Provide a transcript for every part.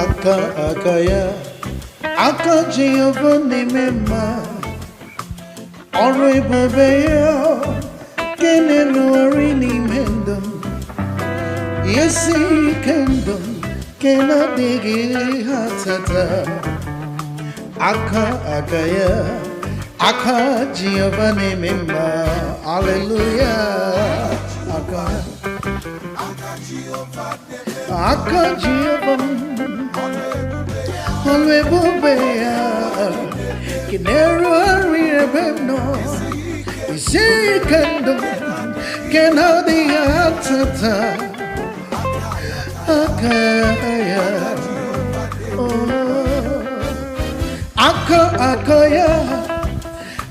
akaya aka Giovanni mema ore bebeyo kenelo arini mendum yesi kendum kena digi hatata akaya aka Giovanni mema hallelujah aka Giovanni Hallelujah, Kinero Rebeno, Isikando, Kenadia Tata, Akaya, Akaya,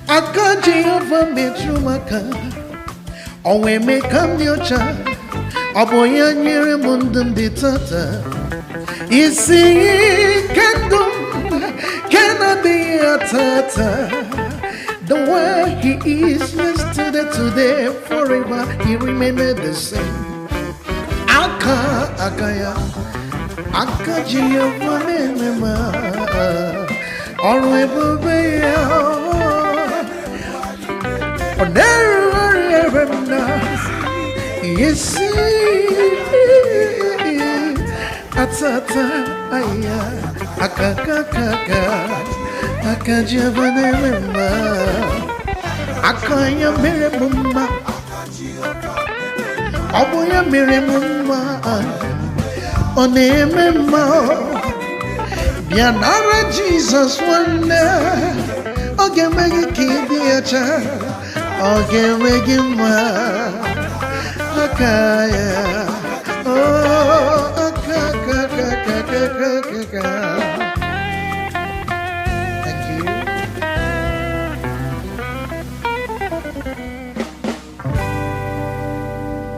Akaji of a Mitrumaka, or we may come your child, a boy and near Mundum de Tata. Isikando, Kenadia Tata. The way he is yesterday, today, forever, he remained the same. Akaya, Giovanni Mema, always bebeya, never yes, atata, aya, aka Giovanni Mema, akaya mere mumma, oboya mere mumma, onemema, bianara Jesus wanda, oge megi kidiacha, oge megi ma, akaya, oh.